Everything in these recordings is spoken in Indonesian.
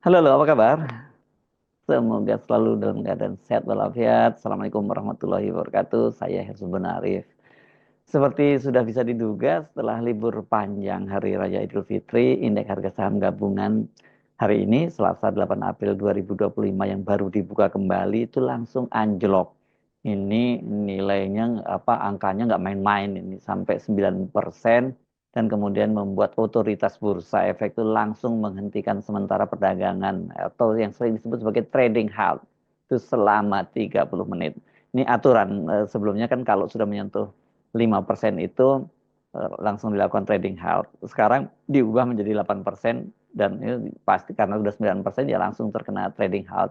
Halo, halo, apa kabar? Semoga selalu dalam keadaan sehat walafiat. Assalamualaikum warahmatullahi wabarakatuh. Saya Herzul Arif. Seperti sudah bisa diduga, setelah libur panjang Hari Raya Idul Fitri, indeks harga saham gabungan hari ini, Selasa 8 April 2025 yang baru dibuka kembali, itu langsung anjlok. Ini nilainya, angkanya nggak main-main, ini sampai 9%, dan kemudian membuat otoritas bursa efek itu langsung menghentikan sementara perdagangan, atau yang sering disebut sebagai trading halt, itu selama 30 menit. Ini aturan, sebelumnya kan kalau sudah menyentuh 5% itu langsung dilakukan trading halt. Sekarang diubah menjadi 8%, dan ini pasti karena sudah 9% ya langsung terkena trading halt.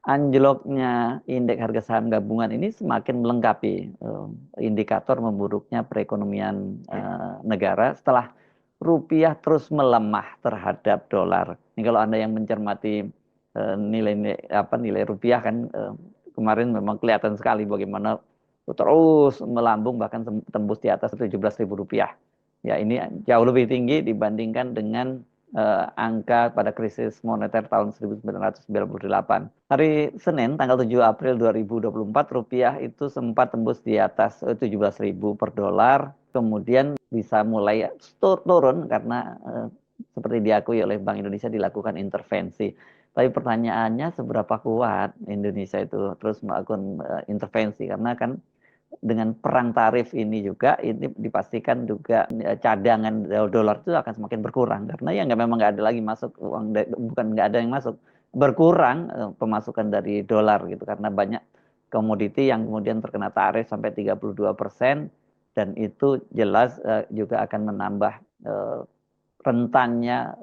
Anjloknya indeks harga saham gabungan ini semakin melengkapi indikator memburuknya perekonomian negara setelah rupiah terus melemah terhadap dolar. Ini kalau Anda yang mencermati nilai rupiah kan, kemarin memang kelihatan sekali bagaimana terus melambung bahkan tembus di atas 17.000 rupiah. Ya, ini jauh lebih tinggi dibandingkan dengan angka pada krisis moneter tahun 1998. Hari Senin tanggal 7 April 2024 rupiah itu sempat tembus di atas 17.000 per dolar, kemudian bisa mulai turun karena seperti diakui oleh Bank Indonesia dilakukan intervensi. Tapi pertanyaannya seberapa kuat Indonesia itu terus melakukan intervensi, karena kan dengan perang tarif ini juga ini dipastikan juga cadangan dolar itu akan semakin berkurang, karena ya memang nggak ada lagi masuk uang, bukan nggak ada yang masuk, berkurang pemasukan dari dolar gitu, karena banyak komoditi yang kemudian terkena tarif sampai 32%, dan itu jelas juga akan menambah rentannya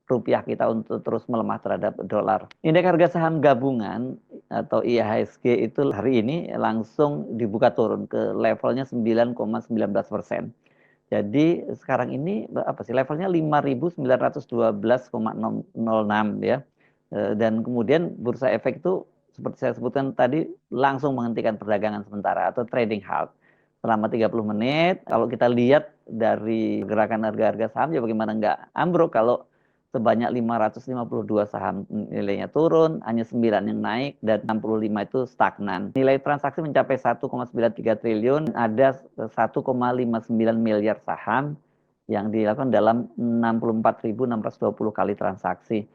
rupiah kita untuk terus melemah terhadap dolar. Indeks harga saham gabungan atau IHSG itu hari ini langsung dibuka turun ke levelnya 9,19%. Jadi sekarang ini levelnya 5.912,06 ya. Dan kemudian bursa efek itu seperti saya sebutkan tadi langsung menghentikan perdagangan sementara atau trading halt selama 30 menit. Kalau kita lihat dari gerakan harga-harga saham ya bagaimana nggak ambruk kalau sebanyak 552 saham nilainya turun, hanya 9 yang naik, dan 65 itu stagnan. Nilai transaksi mencapai 1,93 triliun, ada 1,59 miliar saham yang dilakukan dalam 64.620 kali transaksi.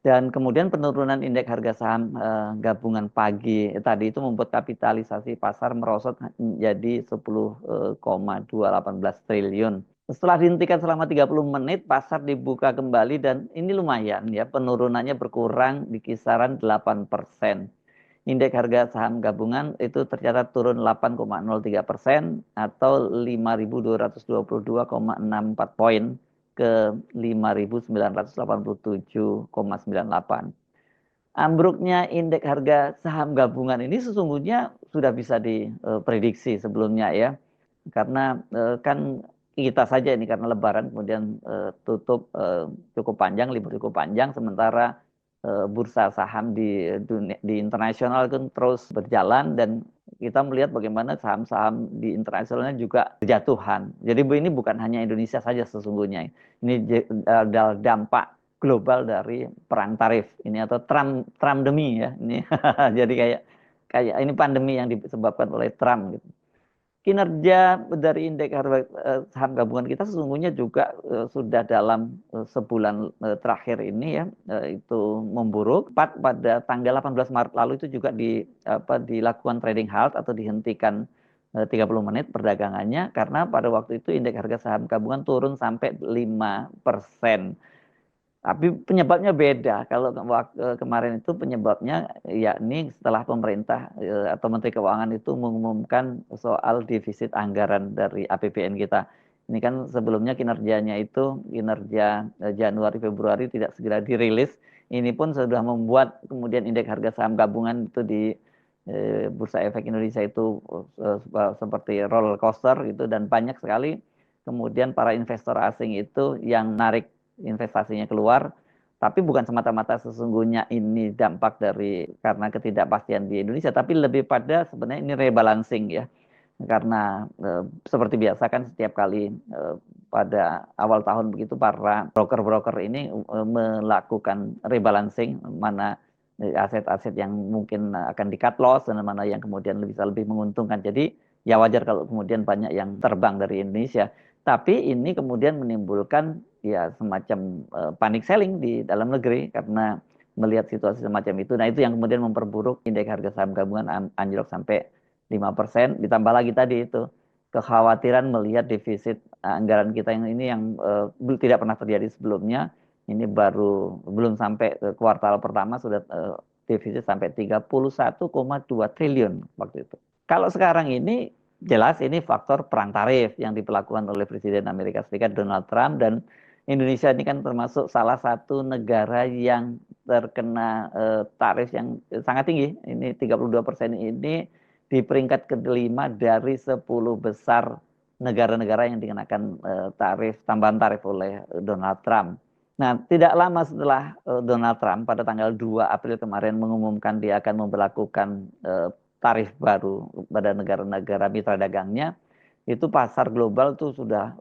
Dan kemudian penurunan indeks harga saham gabungan pagi tadi itu membuat kapitalisasi pasar merosot menjadi 10,218 triliun. Setelah dihentikan selama 30 menit, pasar dibuka kembali dan ini lumayan ya, penurunannya berkurang di kisaran 8%. Indeks harga saham gabungan itu tercatat turun 8,03% atau 5.222,64 poin ke 5.987,98. Ambruknya indeks harga saham gabungan ini sesungguhnya sudah bisa diprediksi sebelumnya ya. Karena kan kita saja ini karena Lebaran kemudian tutup cukup panjang, libur cukup panjang, sementara bursa saham di internasional kan terus berjalan, dan kita melihat bagaimana saham-saham di internasionalnya juga berjatuhan. Jadi ini bukan hanya Indonesia saja sesungguhnya. Ini adalah dampak global dari perang tarif ini atau Trump-demi ya. Ini jadi kayak ini pandemi yang disebabkan oleh Trump gitu. Kinerja dari indeks harga saham gabungan kita sesungguhnya juga sudah dalam sebulan terakhir ini ya itu memburuk. Pada tanggal 18 Maret lalu itu juga dilakukan trading halt atau dihentikan 30 menit perdagangannya, karena pada waktu itu indeks harga saham gabungan turun sampai 5%. Tapi penyebabnya beda. Kalau kemarin itu penyebabnya yakni setelah pemerintah atau Menteri Keuangan itu mengumumkan soal defisit anggaran dari APBN kita. Ini kan sebelumnya kinerjanya itu kinerja Januari Februari tidak segera dirilis. Ini pun sudah membuat kemudian indeks harga saham gabungan itu di Bursa Efek Indonesia itu seperti roller coaster gitu, dan banyak sekali kemudian para investor asing itu yang narik investasinya keluar, tapi bukan semata-mata sesungguhnya ini dampak dari karena ketidakpastian di Indonesia, tapi lebih pada sebenarnya ini rebalancing ya. Karena seperti biasa kan setiap kali pada awal tahun begitu para broker-broker ini melakukan rebalancing, mana aset-aset yang mungkin akan di-cut loss dan mana yang kemudian bisa lebih menguntungkan. Jadi ya wajar kalau kemudian banyak yang terbang dari Indonesia. Tapi ini kemudian menimbulkan ya semacam panic selling di dalam negeri karena melihat situasi semacam itu. Nah, itu yang kemudian memperburuk indeks harga saham gabungan anjlok sampai 5%. Ditambah lagi tadi itu kekhawatiran melihat defisit anggaran kita yang ini yang tidak pernah terjadi sebelumnya. Ini baru belum sampai ke kuartal pertama sudah defisit sampai 31,2 triliun waktu itu. Kalau sekarang ini jelas ini faktor perang tarif yang diberlakukan oleh Presiden Amerika Serikat Donald Trump, dan Indonesia ini kan termasuk salah satu negara yang terkena tarif yang sangat tinggi. Ini 32% ini di peringkat kelima dari 10 besar negara-negara yang dikenakan tambahan tarif oleh Donald Trump. Nah, tidak lama setelah Donald Trump pada tanggal 2 April kemarin mengumumkan dia akan memberlakukan tarif baru pada negara-negara mitra dagangnya, itu pasar global tuh sudah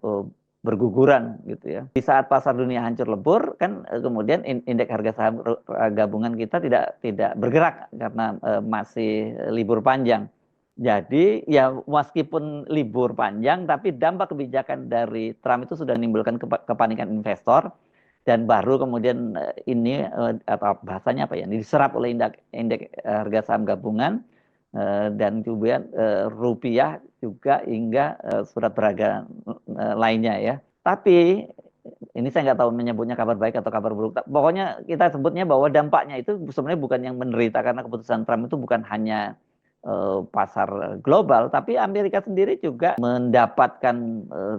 berguguran gitu ya. Di saat pasar dunia hancur lebur kan kemudian indeks harga saham gabungan kita tidak bergerak karena masih libur panjang. Jadi ya meskipun libur panjang tapi dampak kebijakan dari Trump itu sudah menimbulkan kepanikan investor, dan baru kemudian ini atau bahasanya apa ya, diserap oleh indeks harga saham gabungan dan kemudian rupiah juga hingga surat berharga lainnya ya. Tapi ini saya nggak tahu menyebutnya kabar baik atau kabar buruk. Pokoknya kita sebutnya bahwa dampaknya itu sebenarnya bukan yang menderita karena keputusan Trump itu bukan hanya pasar global, tapi Amerika sendiri juga mendapatkan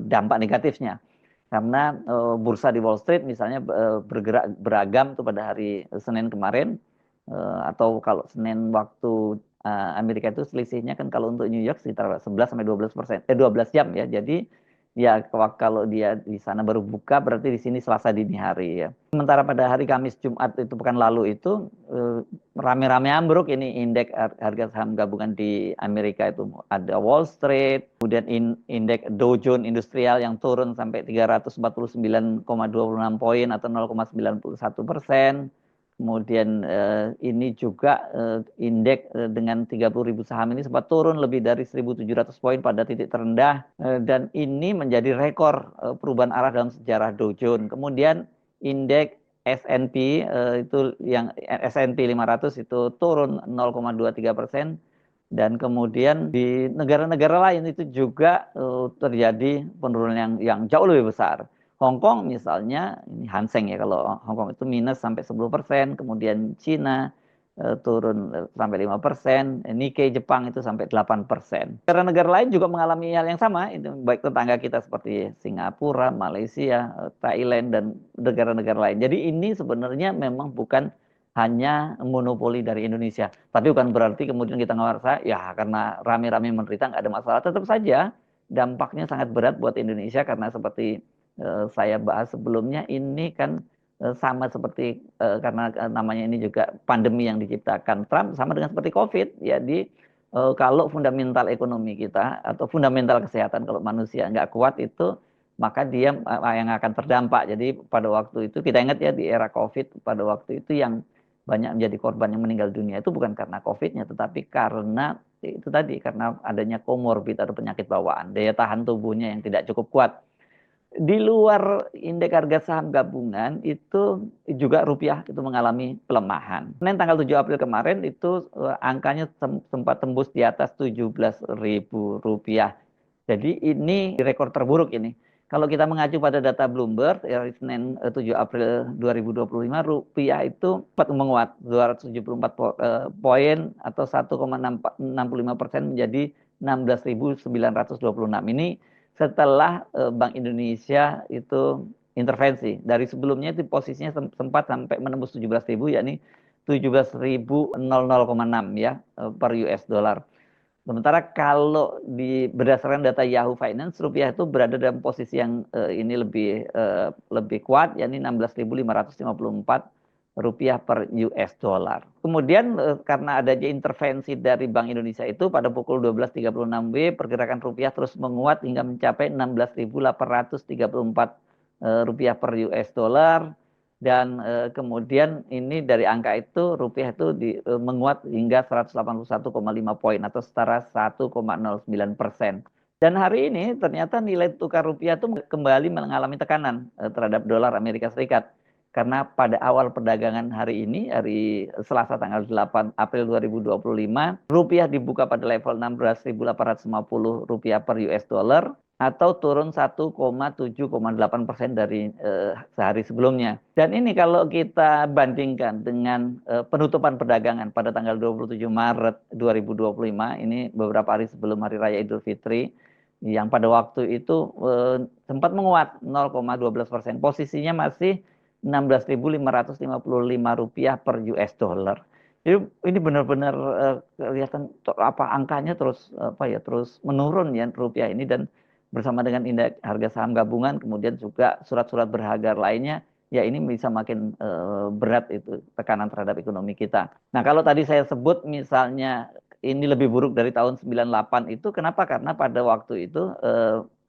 dampak negatifnya. Karena bursa di Wall Street misalnya bergerak beragam tuh pada hari Senin kemarin, atau kalau Senin waktu Amerika itu selisihnya kan kalau untuk New York sekitar 11 sampai 12 jam ya. Jadi ya kalau dia di sana baru buka berarti di sini Selasa dini hari ya. Sementara pada hari Kamis Jumat itu pekan lalu itu rame-rame ambruk ini indeks harga saham gabungan di Amerika itu. Ada Wall Street, kemudian indeks Dow Jones Industrial yang turun sampai 349,26 poin atau 0,91%. Kemudian ini juga indeks dengan 30.000 saham ini sempat turun lebih dari 1.700 poin pada titik terendah, dan ini menjadi rekor perubahan arah dalam sejarah Dow Jones. Kemudian indeks S&P itu yang S&P 500 itu turun 0,23%, dan kemudian di negara-negara lain itu juga terjadi penurunan yang jauh lebih besar. Hong Kong misalnya, ini Hang Seng ya, kalau Hong Kong itu minus sampai 10%, kemudian Cina turun sampai 5%, Nikkei Jepang itu sampai 8%. Negara-negara lain juga mengalami hal yang sama, itu baik tetangga kita seperti Singapura, Malaysia, Thailand, dan negara-negara lain. Jadi ini sebenarnya memang bukan hanya monopoli dari Indonesia. Tapi bukan berarti kemudian kita ngerasa, ya karena rame-rame menderita nggak ada masalah. Tetap saja dampaknya sangat berat buat Indonesia karena seperti saya bahas sebelumnya ini kan sama seperti karena namanya ini juga pandemi yang diciptakan Trump, sama dengan seperti COVID. Jadi kalau fundamental ekonomi kita atau fundamental kesehatan kalau manusia nggak kuat itu, maka dia yang akan terdampak. Jadi pada waktu itu kita ingat ya di era COVID, pada waktu itu yang banyak menjadi korban yang meninggal dunia itu bukan karena COVID-nya, tetapi karena itu tadi, karena adanya komorbid atau penyakit bawaan, daya tahan tubuhnya yang tidak cukup kuat. Di luar indeks harga saham gabungan itu juga rupiah itu mengalami pelemahan. Senin tanggal 7 April kemarin itu angkanya sempat tembus di atas 17.000 rupiah. Jadi ini rekor terburuk ini. Kalau kita mengacu pada data Bloomberg, hari Senin 7 April 2025, rupiah itu menguat 274 poin atau 1,65% menjadi 16.926. Ini setelah Bank Indonesia itu intervensi. Dari sebelumnya itu posisinya sempat sampai menembus 17.000, yakni 17.000,6 ya per US dollar. Sementara kalau berdasarkan data Yahoo Finance, rupiah itu berada dalam posisi yang ini lebih kuat, yakni 16.554 rupiah per US dollar. Kemudian karena adanya intervensi dari Bank Indonesia itu pada pukul 12.36 WIB, pergerakan rupiah terus menguat hingga mencapai 16.834 rupiah per US dollar. Dan kemudian ini dari angka itu rupiah itu menguat hingga 181,5 poin atau setara 1,09%. Dan hari ini ternyata nilai tukar rupiah itu kembali mengalami tekanan terhadap dolar Amerika Serikat. Karena pada awal perdagangan hari ini, hari Selasa tanggal 8 April 2025, rupiah dibuka pada level 16.850 rupiah per US dollar atau turun 1,7,8% dari sehari sebelumnya. Dan ini kalau kita bandingkan dengan penutupan perdagangan pada tanggal 27 Maret 2025, ini beberapa hari sebelum Hari Raya Idul Fitri, yang pada waktu itu sempat menguat 0,12%. Posisinya masih 16.555 rupiah per US dollar. Jadi ini benar-benar kelihatan angkanya terus terus menurun ya rupiah ini, dan bersama dengan indeks harga saham gabungan, kemudian juga surat-surat berharga lainnya, ya ini bisa makin berat itu tekanan terhadap ekonomi kita. Nah, kalau tadi saya sebut misalnya ini lebih buruk dari tahun 98 itu, kenapa? Karena pada waktu itu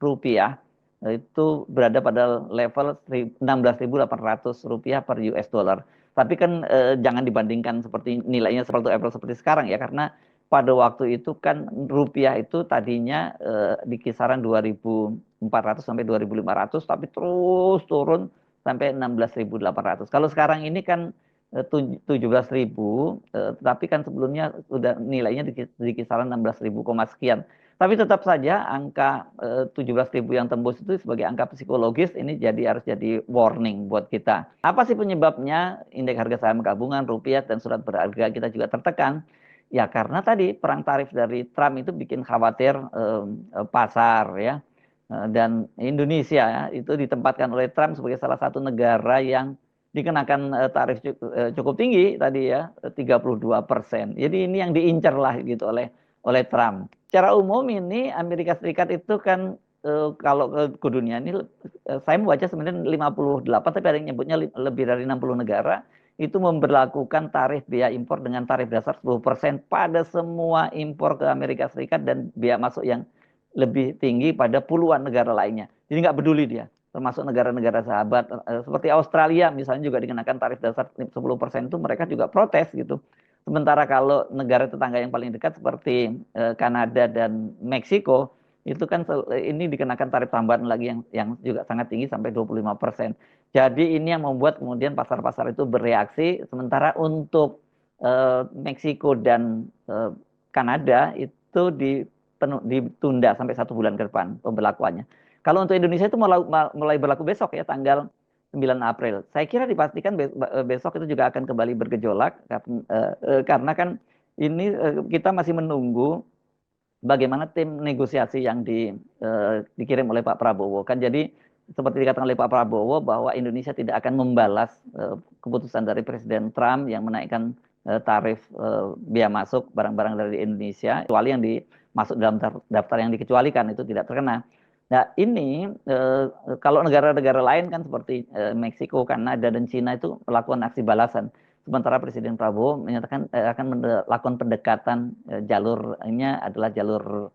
rupiah itu berada pada level 16.800 rupiah per US dollar. Tapi kan jangan dibandingkan seperti nilainya seperti April seperti sekarang ya, karena pada waktu itu kan rupiah itu tadinya di kisaran 2.400 sampai 2.500, tapi terus turun sampai 16.800. Kalau sekarang ini kan 17.000, tapi kan sebelumnya sudah nilainya di kisaran 16.000, sekian. Tapi tetap saja angka 17.000 yang tembus itu sebagai angka psikologis, ini harus jadi warning buat kita. Apa sih penyebabnya indeks harga saham gabungan, rupiah, dan surat berharga kita juga tertekan? Ya karena tadi perang tarif dari Trump itu bikin khawatir pasar ya. Dan Indonesia ya, itu ditempatkan oleh Trump sebagai salah satu negara yang dikenakan tarif cukup tinggi tadi ya, 32%. Jadi ini yang diincar lah gitu oleh Trump. Secara umum ini Amerika Serikat itu kan kalau ke dunia ini saya membaca sebenarnya 58, tapi ada yang nyebutnya lebih dari 60 negara itu memberlakukan tarif biaya impor dengan tarif dasar 10% pada semua impor ke Amerika Serikat, dan biaya masuk yang lebih tinggi pada puluhan negara lainnya. Jadi nggak peduli dia, termasuk negara-negara sahabat seperti Australia misalnya juga dikenakan tarif dasar 10%, itu mereka juga protes gitu. Sementara kalau negara tetangga yang paling dekat seperti Kanada dan Meksiko itu kan ini dikenakan tarif tambahan lagi yang juga sangat tinggi sampai 25%. Jadi ini yang membuat kemudian pasar-pasar itu bereaksi. Sementara untuk Meksiko dan Kanada itu ditunda sampai 1 bulan ke depan pemberlakuannya. Kalau untuk Indonesia itu mulai berlaku besok ya, tanggal 9 April. Saya kira dipastikan besok itu juga akan kembali bergejolak karena kan ini kita masih menunggu bagaimana tim negosiasi yang dikirim oleh Pak Prabowo. Kan jadi seperti dikatakan oleh Pak Prabowo bahwa Indonesia tidak akan membalas keputusan dari Presiden Trump yang menaikkan tarif biaya masuk barang-barang dari Indonesia, kecuali yang masuk dalam daftar yang dikecualikan itu tidak terkena. Nah ini kalau negara-negara lain kan seperti Meksiko, Kanada, dan Cina itu melakukan aksi balasan. Sementara Presiden Prabowo menyatakan akan melakukan pendekatan jalurnya adalah jalur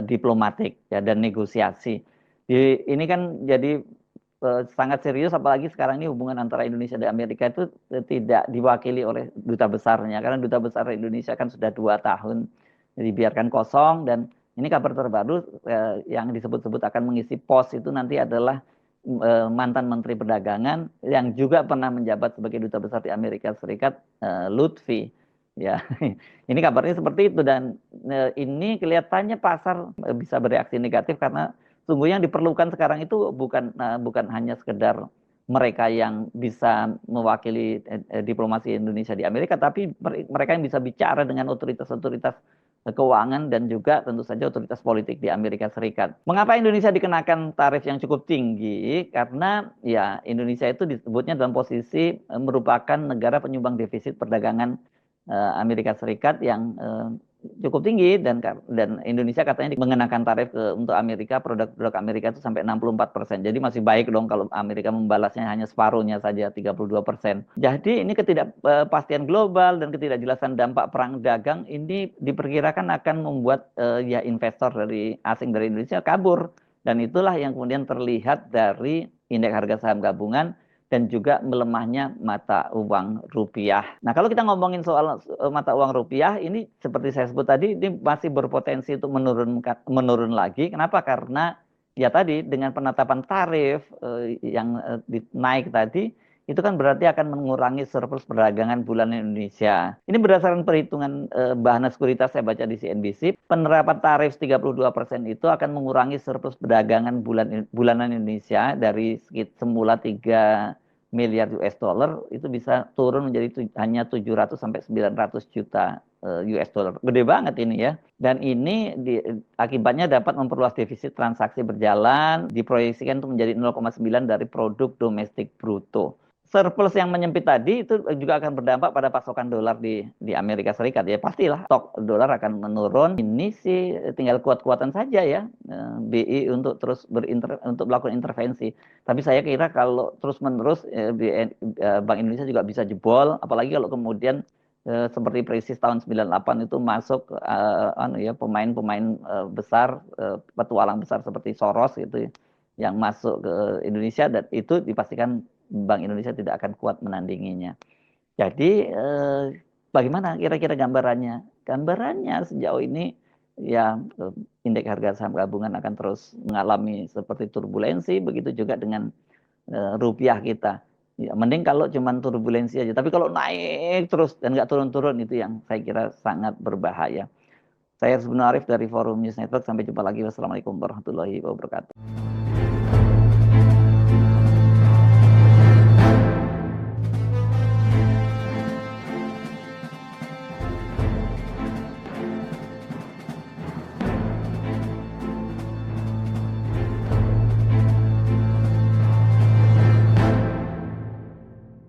diplomatik ya, dan negosiasi. Ini kan jadi sangat serius, apalagi sekarang ini hubungan antara Indonesia dan Amerika itu tidak diwakili oleh duta besarnya, karena duta besar Indonesia kan sudah 2 tahun dibiarkan kosong. Dan ini kabar terbaru yang disebut-sebut akan mengisi pos itu nanti adalah mantan Menteri Perdagangan yang juga pernah menjabat sebagai duta besar di Amerika Serikat, Lutfi. Ya, ini kabarnya seperti itu, dan ini kelihatannya pasar bisa bereaksi negatif karena sungguh yang diperlukan sekarang itu bukan hanya sekedar mereka yang bisa mewakili diplomasi Indonesia di Amerika, tapi mereka yang bisa bicara dengan otoritas-otoritas keuangan dan juga tentu saja otoritas politik di Amerika Serikat. Mengapa Indonesia dikenakan tarif yang cukup tinggi? Karena ya Indonesia itu disebutnya dalam posisi merupakan negara penyumbang defisit perdagangan Amerika Serikat yang cukup tinggi dan Indonesia katanya mengenakan tarif untuk Amerika, produk-produk Amerika itu sampai 64%. Jadi masih baik dong kalau Amerika membalasnya hanya separuhnya saja 32%. Jadi ini ketidakpastian global dan ketidakjelasan dampak perang dagang ini diperkirakan akan membuat ya investor dari asing dari Indonesia kabur, dan itulah yang kemudian terlihat dari indeks harga saham gabungan dan juga melemahnya mata uang rupiah. Nah, kalau kita ngomongin soal mata uang rupiah, ini seperti saya sebut tadi, ini masih berpotensi untuk menurun lagi. Kenapa? Karena ya tadi dengan penetapan tarif yang naik tadi, itu kan berarti akan mengurangi surplus perdagangan bulanan Indonesia. Ini berdasarkan perhitungan Bahana Sekuritas saya baca di CNBC, penerapan tarif 32% itu akan mengurangi surplus perdagangan bulanan Indonesia dari semula 3 miliar US dollar itu bisa turun menjadi hanya 700 sampai 900 juta US dollar. Gede banget ini ya. Dan ini akibatnya dapat memperluas defisit transaksi berjalan, diproyeksikan untuk menjadi 0,9 dari produk domestik bruto. Surplus yang menyempit tadi itu juga akan berdampak pada pasokan dolar di Amerika Serikat ya, pastilah stok dolar akan menurun. Ini sih tinggal kuat-kuatan saja ya BI untuk terus untuk melakukan intervensi. Tapi saya kira kalau terus-menerus Bank Indonesia juga bisa jebol, apalagi kalau kemudian seperti krisis tahun 98 itu masuk pemain-pemain besar, petualang besar seperti Soros gitu ya, yang masuk ke Indonesia, dan itu dipastikan Bank Indonesia tidak akan kuat menandinginya. Jadi bagaimana kira-kira gambarannya? Gambarannya sejauh ini ya indeks harga saham gabungan akan terus mengalami seperti turbulensi, begitu juga dengan rupiah kita. Ya, mending kalau cuma turbulensi aja. Tapi kalau naik terus dan nggak turun-turun, itu yang saya kira sangat berbahaya. Saya Arif dari Forum News Network. Sampai jumpa lagi. Wassalamualaikum warahmatullahi wabarakatuh.